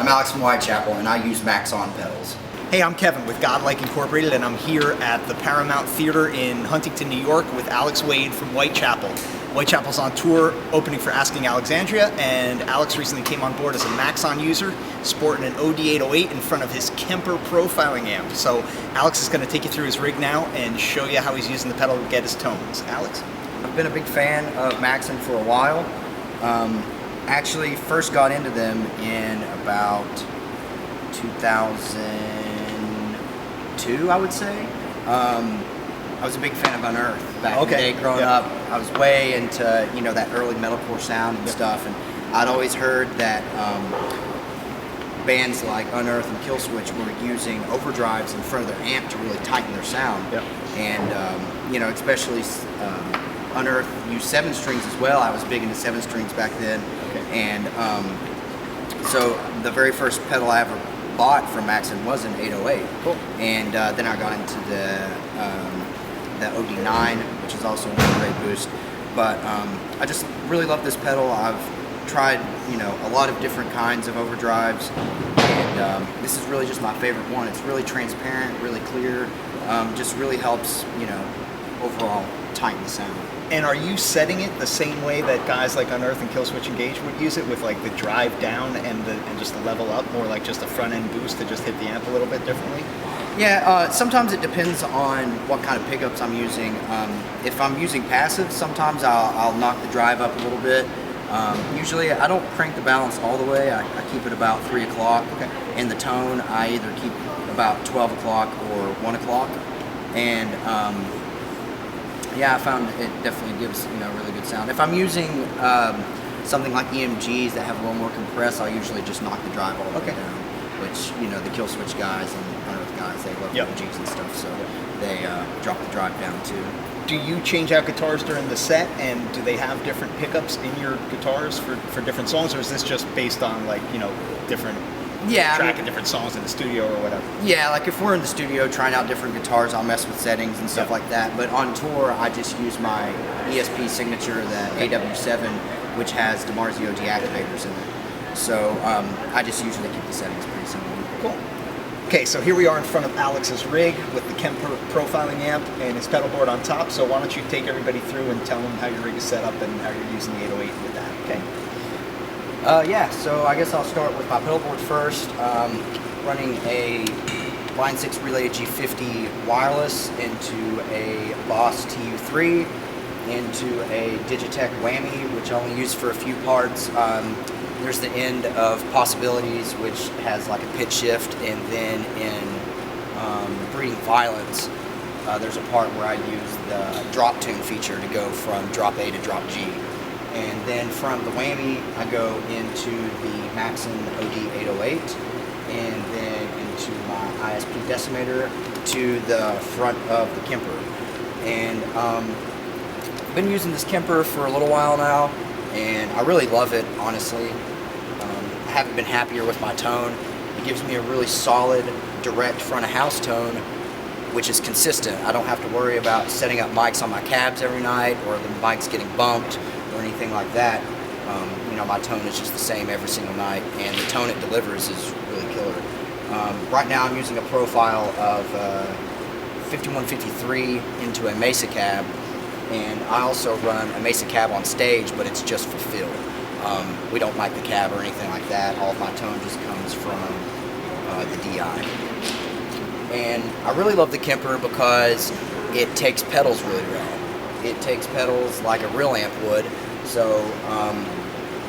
I'm Alex from Whitechapel, and I use Maxon pedals. Hey, I'm Kevin with Godlike Incorporated, and I'm here at the Paramount Theater in Huntington, New York with Alex Wade from Whitechapel. Whitechapel's on tour opening for Asking Alexandra, and Alex recently came on board as a Maxon user, sporting an OD808 in front of his Kemper Prifiling amp. So Alex is going to take you through his rig now and show you how he's using the pedal to get his tones. Alex? I've been a big fan of Maxon for a while. Actually, first got into them in about 2002, I would say. I was a big fan of Unearth back in the day growing up. I was way into, that early metalcore sound and stuff, and I'd always heard that bands like Unearth and Killswitch were using overdrives in front of their amp to really tighten their sound. And especially Unearth used 7 strings as well. I was big into 7 strings back then. And so the very first pedal I ever bought from Maxon was an 808. Cool. And then I got into the OD9, which is also a great boost. But I just really love this pedal. I've tried, a lot of different kinds of overdrives, and this is really just my favorite one. It's really transparent, really clear, just really helps, overall tighten the sound. And are you setting it the same way that guys like Unearth and Killswitch Engage would use it, with like the drive down and just the level up, more like just a front end boost to just hit the amp a little bit differently? Yeah, sometimes it depends on what kind of pickups I'm using. If I'm using passive, sometimes I'll knock the drive up a little bit. Usually I don't crank the balance all the way. I keep it about 3 o'clock. And the tone I either keep about 12 o'clock or 1 o'clock. And yeah, I found it definitely gives really good sound. If I'm using something like EMGs that have a little more compress, I'll usually just knock the drive all the way down. Which the Killswitch guys and Unearth guys, they love EMGs and stuff, so they drop the drive down too. Do you change out guitars during the set, and do they have different pickups in your guitars for different songs, or is this just based on different tracking different songs in the studio or whatever? Yeah, like if we're in the studio trying out different guitars, I'll mess with settings and stuff like that. But on tour, I just use my ESP signature, the AW7, which has DiMarzio deactivators in it. So I just usually keep the settings pretty simple. Cool. Okay, so here we are in front of Alex's rig with the Kemper Prifiling amp and his pedal board on top. So why don't you take everybody through and tell them how your rig is set up and how you're using the 808 with that, okay? Yeah, so I guess I'll start with my pedal board first. Running a Line 6 Relay G50 wireless into a Boss TU3, into a Digitech Whammy, which I only use for a few parts. There's the end of Possibilities, which has like a pitch shift, and then in Breeding Violence, there's a part where I use the drop tune feature to go from drop A to drop G. And then from the Whammy, I go into the Maxon OD808, and then into my ISP decimator to the front of the Kemper. And I've been using this Kemper for a little while now, and I really love it, honestly. I haven't been happier with my tone. It gives me a really solid, direct front of house tone, which is consistent. I don't have to worry about setting up mics on my cabs every night, or the mics getting bumped, or anything like that. My tone is just the same every single night, and the tone it delivers is really killer. Right now I'm using a profile of 5153 into a Mesa cab, and I also run a Mesa cab on stage, but it's just for feel. We don't mic the cab or anything like that. All of my tone just comes from the DI. And I really love the Kemper because it takes pedals really well. It takes pedals like a real amp would. So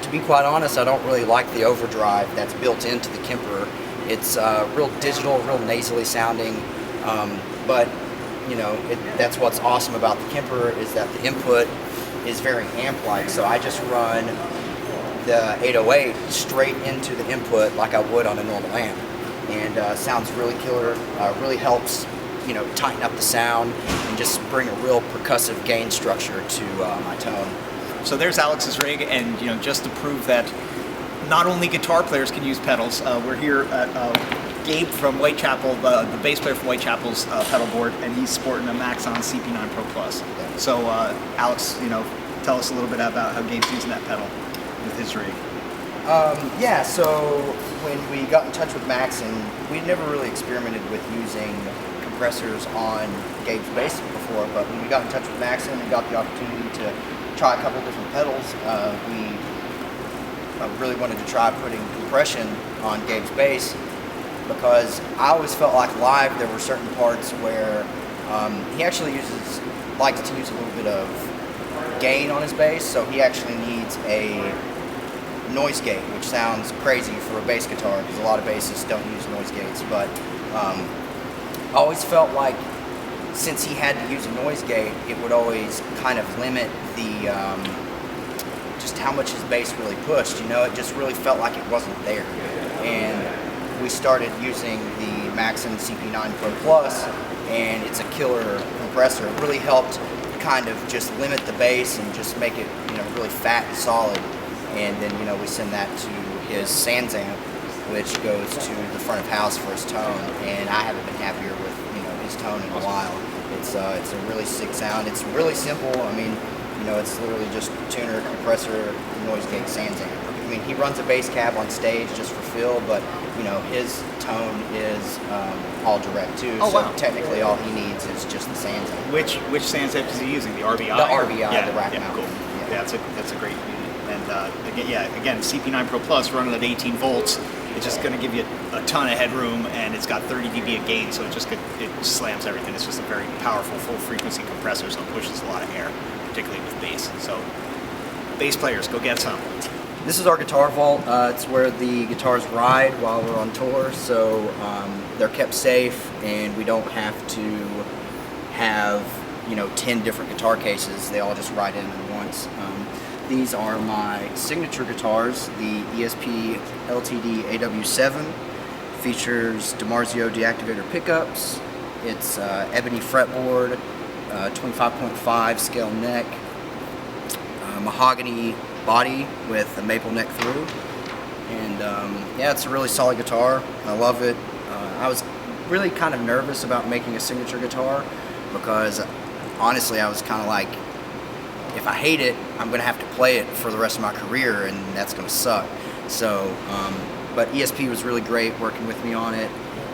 to be quite honest, I don't really like the overdrive that's built into the Kemper. It's real digital, real nasally sounding, but that's what's awesome about the Kemper, is that the input is very amp-like. So I just run the 808 straight into the input like I would on a normal amp, and sounds really killer. Really helps tighten up the sound and just bring a real percussive gain structure to my tone. So there's Alex's rig, and just to prove that not only guitar players can use pedals, we're here at Gabe from Whitechapel, the bass player from Whitechapel's pedal board, and he's sporting a Maxon CP9 Pro Plus. So Alex, tell us a little bit about how Gabe's using that pedal with his rig. Yeah, so when we got in touch with Maxon, we'd never really experimented with using compressors on gauge bass before, but when we got in touch with Maxon and got the opportunity to try a couple different pedals, we really wanted to try putting compression on gauge bass, because I always felt like live there were certain parts where he actually likes to use a little bit of gain on his bass, so he actually needs a noise gate, which sounds crazy for a bass guitar because a lot of bassists don't use noise gates, but I always felt like since he had to use a noise gate, it would always kind of limit the just how much his bass really pushed. You know, it just really felt like it wasn't there. And we started using the Maxon CP9 Pro Plus, and it's a killer compressor. It really helped kind of just limit the bass and just make it, you know, really fat and solid. And then, you know, we send that to his Sans amp, which goes to the front of house for his tone. And I haven't been happier with, you know, his tone in a while. It's a really sick sound. It's really simple. I mean, you know, it's literally just tuner, compressor, noise gate, Sans amp. I mean, he runs a bass cab on stage just for feel, but you know, his tone is all direct too. Oh, so wow. technically, all he needs is just the Sans amp. Which Sans amp is he using? The RBI? The RBI, yeah, the rack yeah, mount. cool. Yeah. Yeah, that's a great unit. And again, CP9 Pro Plus running at 18 volts. It's just going to give you a ton of headroom, and it's got 30 dB of gain, so it slams everything. It's just a very powerful full frequency compressor, so it pushes a lot of air, particularly with bass. So bass players, go get some. This is our guitar vault. It's where the guitars ride while we're on tour, so they're kept safe, and we don't have to have, you know, 10 different guitar cases. They all just ride in at once. These are my signature guitars. The ESP LTD AW7 features DiMarzio deactivator pickups. It's ebony fretboard, 25.5 scale neck, mahogany body with a maple neck through, and yeah, it's a really solid guitar. I love it. I was really kind of nervous about making a signature guitar because honestly I was kind of like, if I hate it, I'm going to have to play it for the rest of my career, and that's going to suck. So, but ESP was really great working with me on it,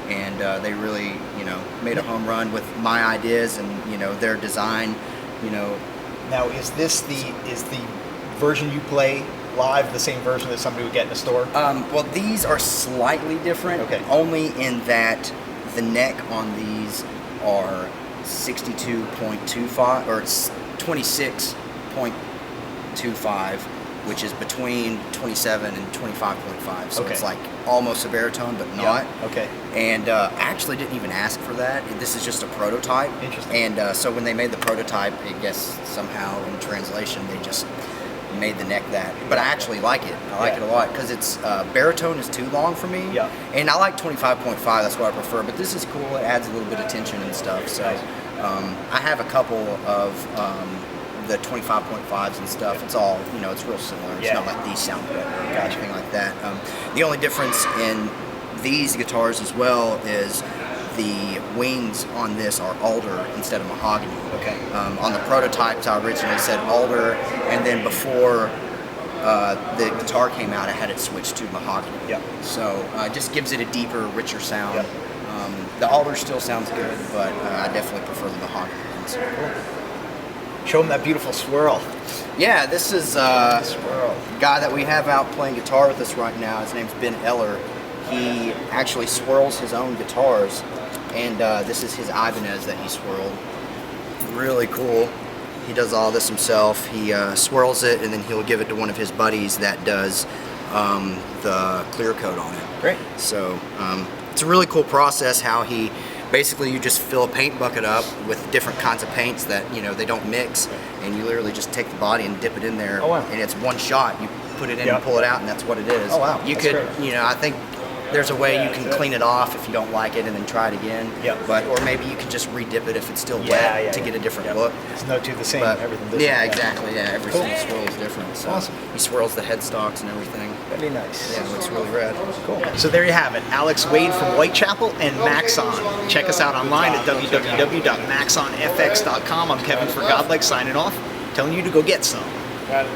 and they really, you know, made a home run with my ideas and, you know, their design, you know. Now, is the version you play live the same version that somebody would get in a store? Well, these are slightly different, okay. Only in that the neck on these are 62.25 or 26.25, which is between 27 and 25.5. So it's like almost a baritone, but not. Yeah. Okay. And I actually didn't even ask for that. This is just a prototype. Interesting. And so when they made the prototype, I guess somehow in translation they just made the neck that. But I actually like it. I like it a lot because it's baritone is too long for me. Yeah. And I like 25.5. That's what I prefer. But this is cool. It adds a little bit of tension and stuff. So I have a couple of the 25.5s and stuff. It's all, you know, it's real similar. It's not like these sound better or anything like that. The only difference in these guitars as well is the wings on this are alder instead of mahogany. Okay. On the prototypes, I originally said alder, and then before the guitar came out, I had it switched to mahogany. Yeah. So it just gives it a deeper, richer sound. Yep. The alder still sounds good, but I definitely prefer the mahogany ones. Cool. Show them that beautiful swirl. Yeah, this is a guy that we have out playing guitar with us right now. His name's Ben Eller. He actually swirls his own guitars, and this is his Ibanez that he swirled. Really cool. He does all this himself. He swirls it, and then he'll give it to one of his buddies that does the clear coat on it. Great. So it's a really cool process how he basically, you just fill a paint bucket up with different kinds of paints that, you know, they don't mix, and you literally just take the body and dip it in there. Oh, wow. And it's one shot. You put it in and pull it out, and that's what it is. Oh, wow. You That's could, great. you know, I think there's a way you can clean it off if you don't like it and then try it again. But, or maybe you can just re-dip it if it's still wet to get a different look. It's no two the same, But, everything different. yeah, exactly. Yeah, every single swirl is different. So Awesome. he swirls the headstocks and everything. Very nice. Yeah, it looks really rad. Cool. So there you have it. Alex Wade from Whitechapel and Maxon. Check us out online at www.maxonfx.com. I'm Kevin for Godlike signing off, telling you to go get some. Got it.